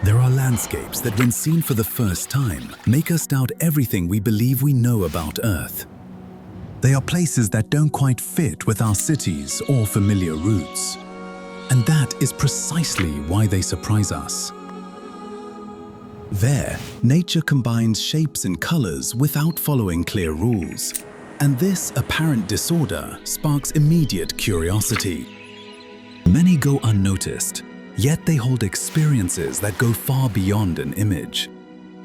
There are landscapes that, when seen for the first time, make us doubt everything we believe we know about Earth. They are places that don't quite fit with our cities or familiar routes. And that is precisely why they surprise us. There, nature combines shapes and colors without following clear rules. And this apparent disorder sparks immediate curiosity. Many go unnoticed, yet they hold experiences that go far beyond an image.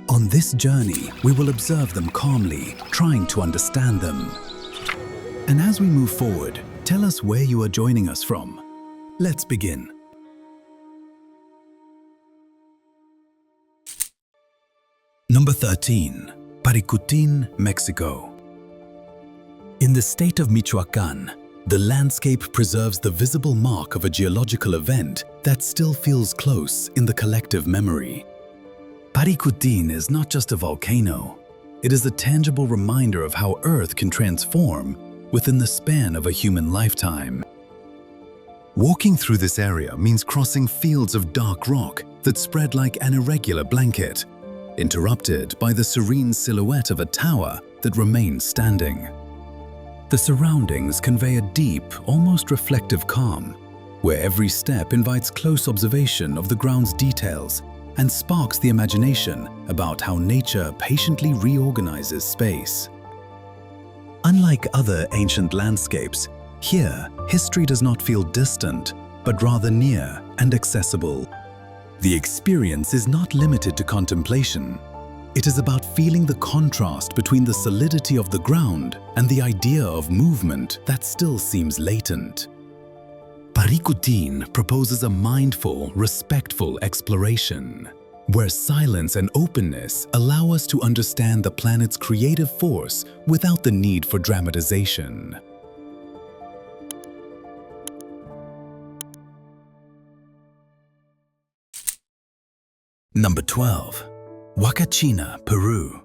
On this journey, we will observe them calmly, trying to understand them. And as we move forward, tell us where you are joining us from. Let's begin. Number 13. Paricutin, Mexico. In the state of Michoacán, the landscape preserves the visible mark of a geological event that still feels close in the collective memory. Paricutin is not just a volcano. It is a tangible reminder of how Earth can transform within the span of a human lifetime. Walking through this area means crossing fields of dark rock that spread like an irregular blanket, interrupted by the serene silhouette of a tower that remains standing. The surroundings convey a deep, almost reflective calm, where every step invites close observation of the ground's details and sparks the imagination about how nature patiently reorganizes space. Unlike other ancient landscapes, here, history does not feel distant, but rather near and accessible. The experience is not limited to contemplation. It is about feeling the contrast between the solidity of the ground and the idea of movement that still seems latent. Paricutin proposes a mindful, respectful exploration, where silence and openness allow us to understand the planet's creative force without the need for dramatization. Number 12. Huacachina, Peru.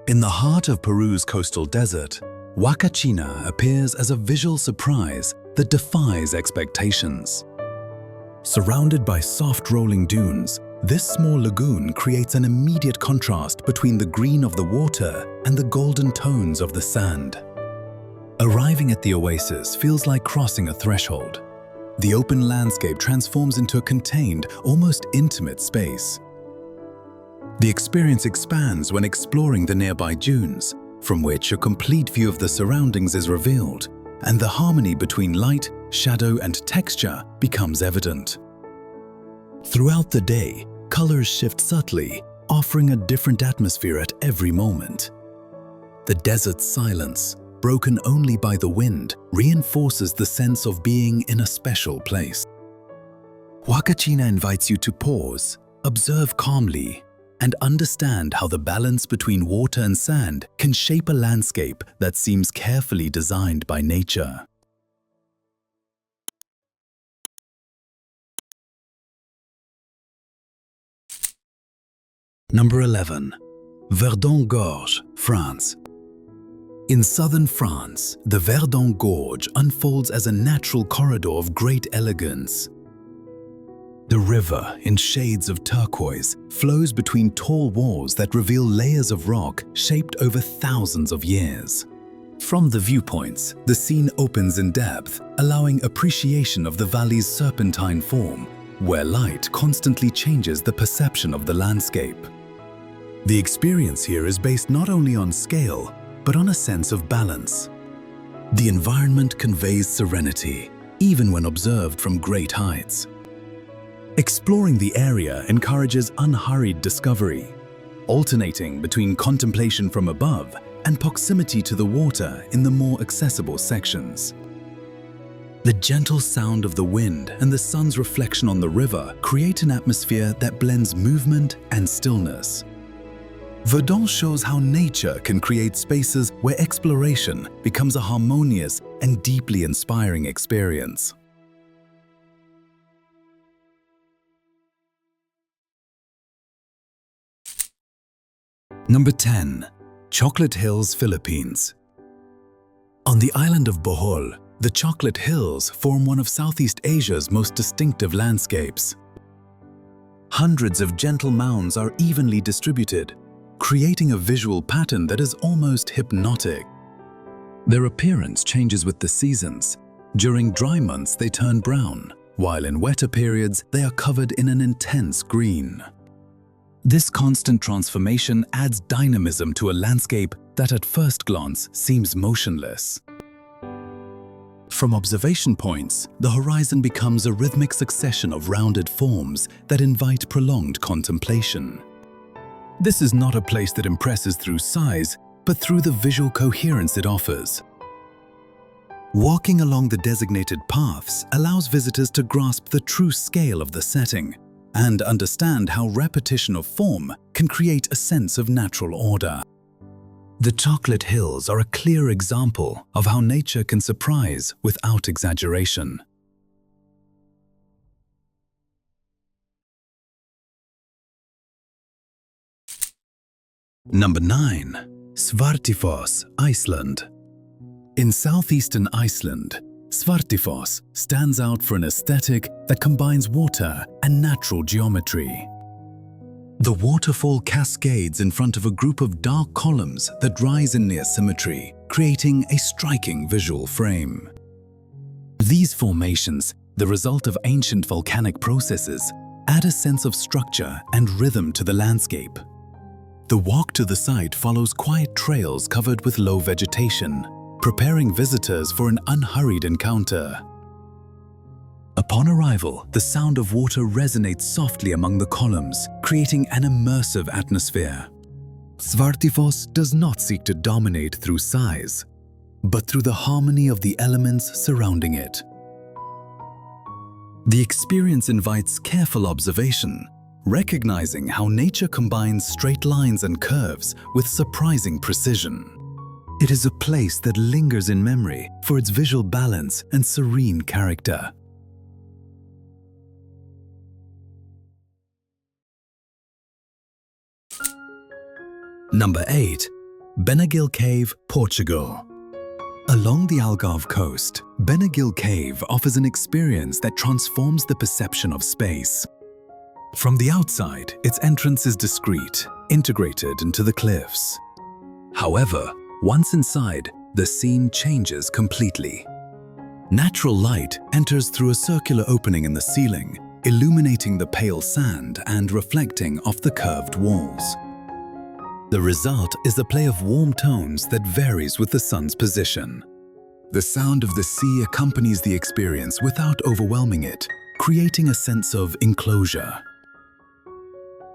In the heart of Peru's coastal desert, Huacachina appears as a visual surprise that defies expectations. Surrounded by soft rolling dunes, this small lagoon creates an immediate contrast between the green of the water and the golden tones of the sand. Arriving at the oasis feels like crossing a threshold. The open landscape transforms into a contained, almost intimate space. The experience expands when exploring the nearby dunes, from which a complete view of the surroundings is revealed, and the harmony between light, shadow, and texture becomes evident. Throughout the day, colors shift subtly, offering a different atmosphere at every moment. The desert's silence, broken only by the wind, reinforces the sense of being in a special place. Huacachina invites you to pause, observe calmly, and understand how the balance between water and sand can shape a landscape that seems carefully designed by nature. Number 11. Verdon Gorge, France. In southern France, the Verdon Gorge unfolds as a natural corridor of great elegance. The river, in shades of turquoise, flows between tall walls that reveal layers of rock shaped over thousands of years. From the viewpoints, the scene opens in depth, allowing appreciation of the valley's serpentine form, where light constantly changes the perception of the landscape. The experience here is based not only on scale, but on a sense of balance. The environment conveys serenity, even when observed from great heights. Exploring the area encourages unhurried discovery, alternating between contemplation from above and proximity to the water in the more accessible sections. The gentle sound of the wind and the sun's reflection on the river create an atmosphere that blends movement and stillness. Verdon shows how nature can create spaces where exploration becomes a harmonious and deeply inspiring experience. Number 10. Chocolate Hills, Philippines. On the island of Bohol, the Chocolate Hills form one of Southeast Asia's most distinctive landscapes. Hundreds of gentle mounds are evenly distributed, creating a visual pattern that is almost hypnotic. Their appearance changes with the seasons. During dry months, they turn brown, while in wetter periods, they are covered in an intense green. This constant transformation adds dynamism to a landscape that at first glance seems motionless. From observation points, the horizon becomes a rhythmic succession of rounded forms that invite prolonged contemplation. This is not a place that impresses through size, but through the visual coherence it offers. Walking along the designated paths allows visitors to grasp the true scale of the setting and understand how repetition of form can create a sense of natural order. The Chocolate Hills are a clear example of how nature can surprise without exaggeration. Number 9. Svartifoss, Iceland. In southeastern Iceland, Svartifoss stands out for an aesthetic that combines water and natural geometry. The waterfall cascades in front of a group of dark columns that rise in near symmetry, creating a striking visual frame. These formations, the result of ancient volcanic processes, add a sense of structure and rhythm to the landscape. The walk to the site follows quiet trails covered with low vegetation, preparing visitors for an unhurried encounter. Upon arrival, the sound of water resonates softly among the columns, creating an immersive atmosphere. Svartifoss does not seek to dominate through size, but through the harmony of the elements surrounding it. The experience invites careful observation, recognizing how nature combines straight lines and curves with surprising precision. It is a place that lingers in memory for its visual balance and serene character. Number 8. Benagil Cave, Portugal. Along the Algarve coast, Benagil Cave offers an experience that transforms the perception of space. From the outside, its entrance is discreet, integrated into the cliffs. However, once inside, the scene changes completely. Natural light enters through a circular opening in the ceiling, illuminating the pale sand and reflecting off the curved walls. The result is a play of warm tones that varies with the sun's position. The sound of the sea accompanies the experience without overwhelming it, creating a sense of enclosure.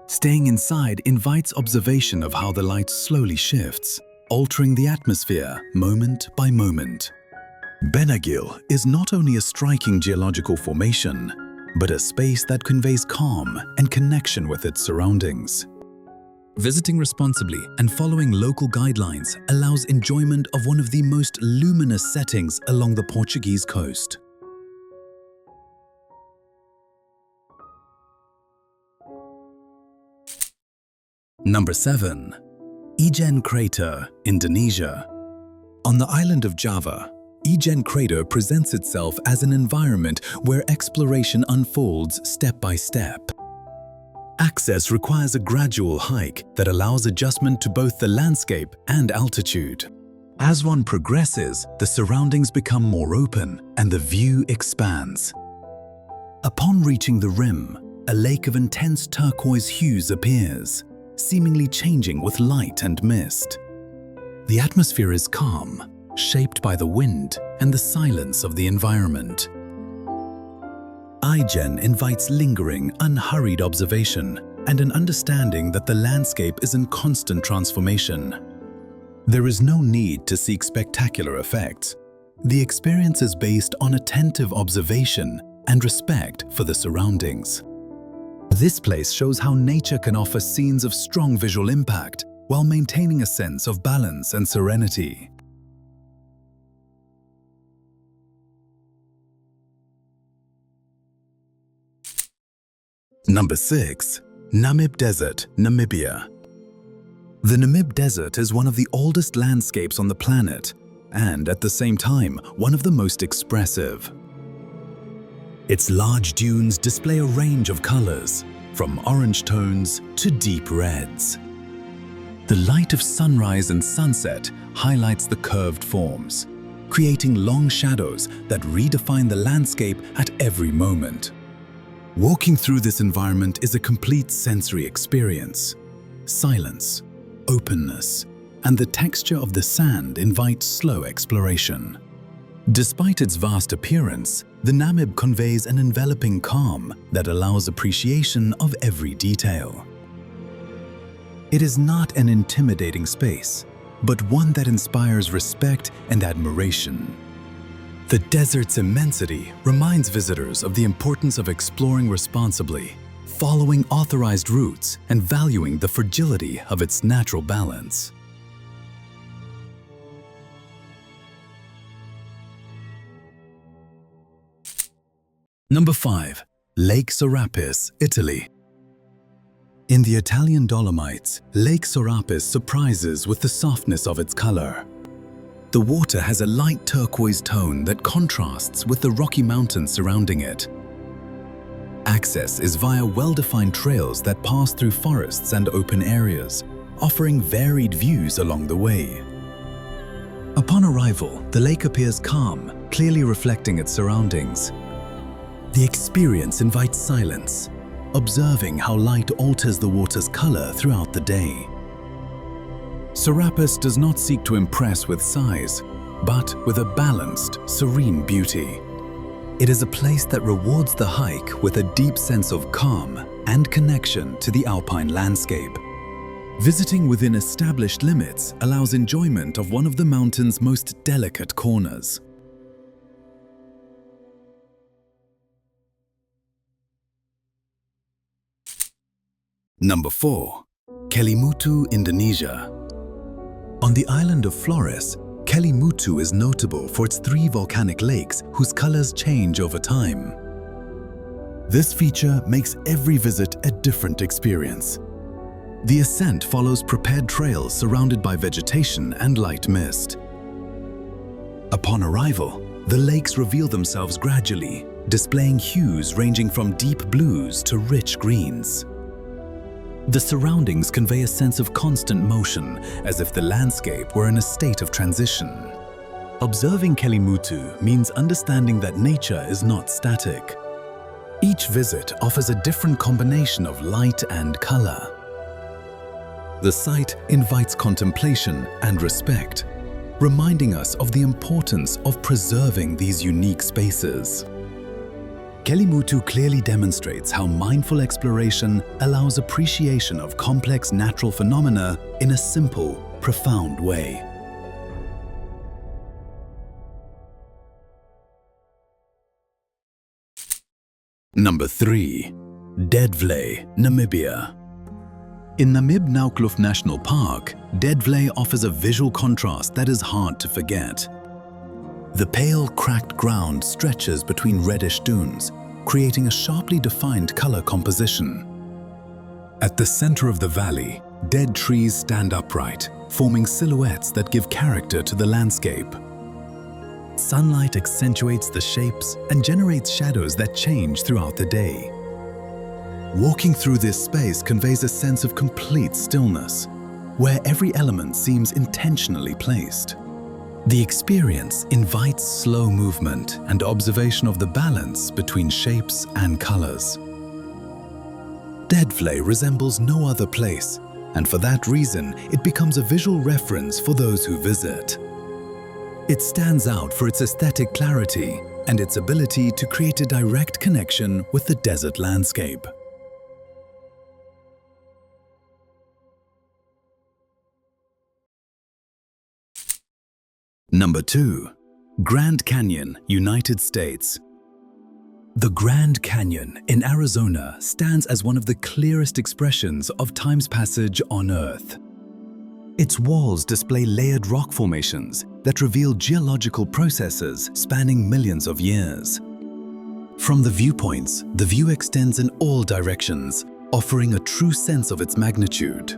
Staying inside invites observation of how the light slowly shifts, altering the atmosphere moment by moment. Benagil is not only a striking geological formation, but a space that conveys calm and connection with its surroundings. Visiting responsibly and following local guidelines allows enjoyment of one of the most luminous settings along the Portuguese coast. Number 7. Ijen Crater, Indonesia. On the island of Java, Ijen Crater presents itself as an environment where exploration unfolds step by step. Access requires a gradual hike that allows adjustment to both the landscape and altitude. As one progresses, the surroundings become more open and the view expands. Upon reaching the rim, a lake of intense turquoise hues appears, seemingly changing with light and mist. The atmosphere is calm, shaped by the wind and the silence of the environment. Ijen invites lingering, unhurried observation and an understanding that the landscape is in constant transformation. There is no need to seek spectacular effects. The experience is based on attentive observation and respect for the surroundings. This place shows how nature can offer scenes of strong visual impact while maintaining a sense of balance and serenity. Number 6. Namib Desert, Namibia. The Namib Desert is one of the oldest landscapes on the planet and, at the same time, one of the most expressive. Its large dunes display a range of colors, from orange tones to deep reds. The light of sunrise and sunset highlights the curved forms, creating long shadows that redefine the landscape at every moment. Walking through this environment is a complete sensory experience. Silence, openness, and the texture of the sand invite slow exploration. Despite its vast appearance, the Namib conveys an enveloping calm that allows appreciation of every detail. It is not an intimidating space, but one that inspires respect and admiration. The desert's immensity reminds visitors of the importance of exploring responsibly, following authorized routes, and valuing the fragility of its natural balance. Number 5. Lake Sorapis, Italy. In the Italian Dolomites, Lake Sorapis surprises with the softness of its color. The water has a light turquoise tone that contrasts with the rocky mountains surrounding it. Access is via well-defined trails that pass through forests and open areas, offering varied views along the way. Upon arrival, the lake appears calm, clearly reflecting its surroundings. The experience invites silence, observing how light alters the water's color throughout the day. Sorapis does not seek to impress with size, but with a balanced, serene beauty. It is a place that rewards the hike with a deep sense of calm and connection to the alpine landscape. Visiting within established limits allows enjoyment of one of the mountain's most delicate corners. Number 4. Kelimutu, Indonesia. On the island of Flores, Kelimutu is notable for its 3 volcanic lakes whose colors change over time. This feature makes every visit a different experience. The ascent follows prepared trails surrounded by vegetation and light mist. Upon arrival, the lakes reveal themselves gradually, displaying hues ranging from deep blues to rich greens. The surroundings convey a sense of constant motion, as if the landscape were in a state of transition. Observing Kelimutu means understanding that nature is not static. Each visit offers a different combination of light and color. The site invites contemplation and respect, reminding us of the importance of preserving these unique spaces. Kelimutu clearly demonstrates how mindful exploration allows appreciation of complex natural phenomena in a simple, profound way. Number 3. Deadvlei, Namibia. In Namib Naukluft National Park, Deadvlei offers a visual contrast that is hard to forget. The pale, cracked ground stretches between reddish dunes, creating a sharply defined color composition. At the center of the valley, dead trees stand upright, forming silhouettes that give character to the landscape. Sunlight accentuates the shapes and generates shadows that change throughout the day. Walking through this space conveys a sense of complete stillness, where every element seems intentionally placed. The experience invites slow movement and observation of the balance between shapes and colors. Deadvlei resembles no other place, and for that reason, it becomes a visual reference for those who visit. It stands out for its aesthetic clarity and its ability to create a direct connection with the desert landscape. Number 2. Grand Canyon, United States. The Grand Canyon in Arizona stands as one of the clearest expressions of time's passage on Earth. Its walls display layered rock formations that reveal geological processes spanning millions of years. From the viewpoints, the view extends in all directions, offering a true sense of its magnitude.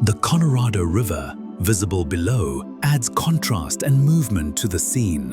The Colorado River, visible below, adds contrast and movement to the scene.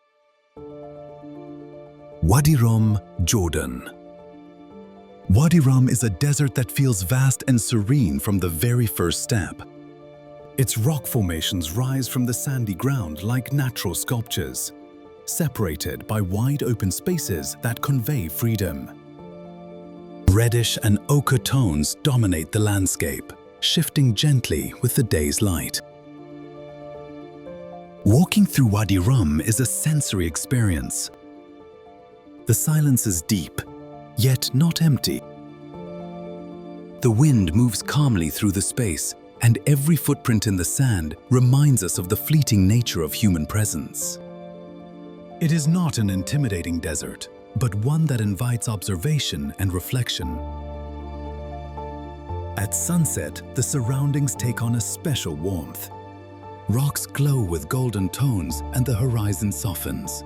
Wadi Rum, Jordan. Wadi Rum is a desert that feels vast and serene from the very first step. Its rock formations rise from the sandy ground like natural sculptures, separated by wide open spaces that convey freedom. Reddish and ochre tones dominate the landscape, shifting gently with the day's light. Walking through Wadi Rum is a sensory experience. The silence is deep, yet not empty. The wind moves calmly through the space, and every footprint in the sand reminds us of the fleeting nature of human presence. It is not an intimidating desert, but one that invites observation and reflection. At sunset, the surroundings take on a special warmth. Rocks glow with golden tones and the horizon softens.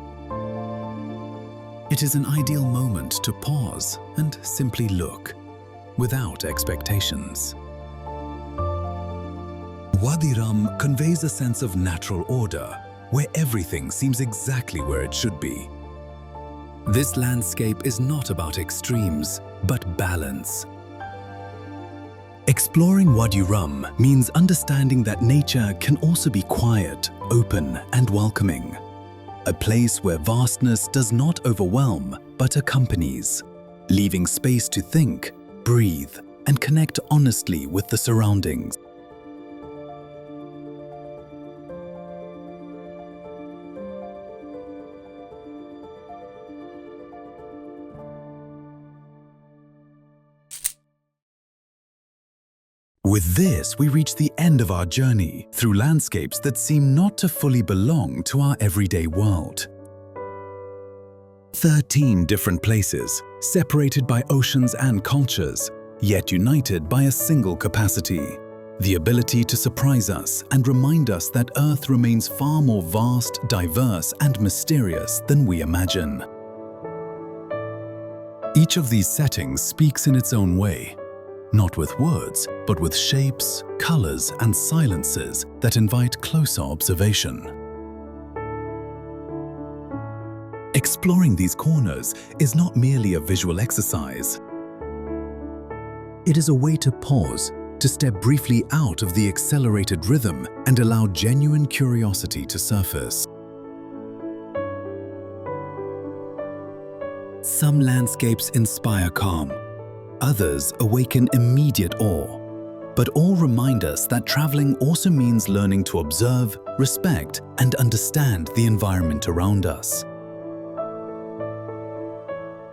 It is an ideal moment to pause and simply look, without expectations. Wadi Rum conveys a sense of natural order, where everything seems exactly where it should be. This landscape is not about extremes, but balance. Exploring Wadi Rum means understanding that nature can also be quiet, open, and welcoming. A place where vastness does not overwhelm, but accompanies, leaving space to think, breathe, and connect honestly with the surroundings. With this, we reach the end of our journey through landscapes that seem not to fully belong to our everyday world. 13 different places, separated by oceans and cultures, yet united by a single capacity: the ability to surprise us and remind us that Earth remains far more vast, diverse, and mysterious than we imagine. Each of these settings speaks in its own way, not with words, but with shapes, colors, and silences that invite closer observation. Exploring these corners is not merely a visual exercise. It is a way to pause, to step briefly out of the accelerated rhythm and allow genuine curiosity to surface. Some landscapes inspire calm. Others awaken immediate awe, but all remind us that traveling also means learning to observe, respect, and understand the environment around us.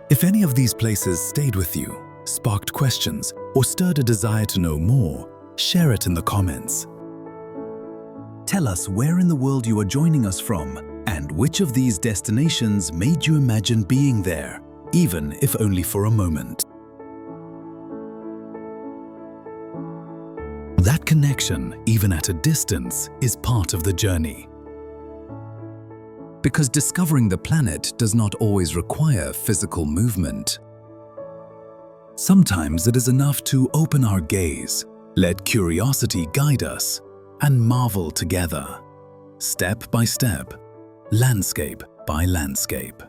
If any of these places stayed with you, sparked questions, or stirred a desire to know more, share it in the comments. Tell us where in the world you are joining us from, and which of these destinations made you imagine being there, even if only for a moment. That connection, even at a distance, is part of the journey. Because discovering the planet does not always require physical movement. Sometimes it is enough to open our gaze, let curiosity guide us, and marvel together, step by step, landscape by landscape.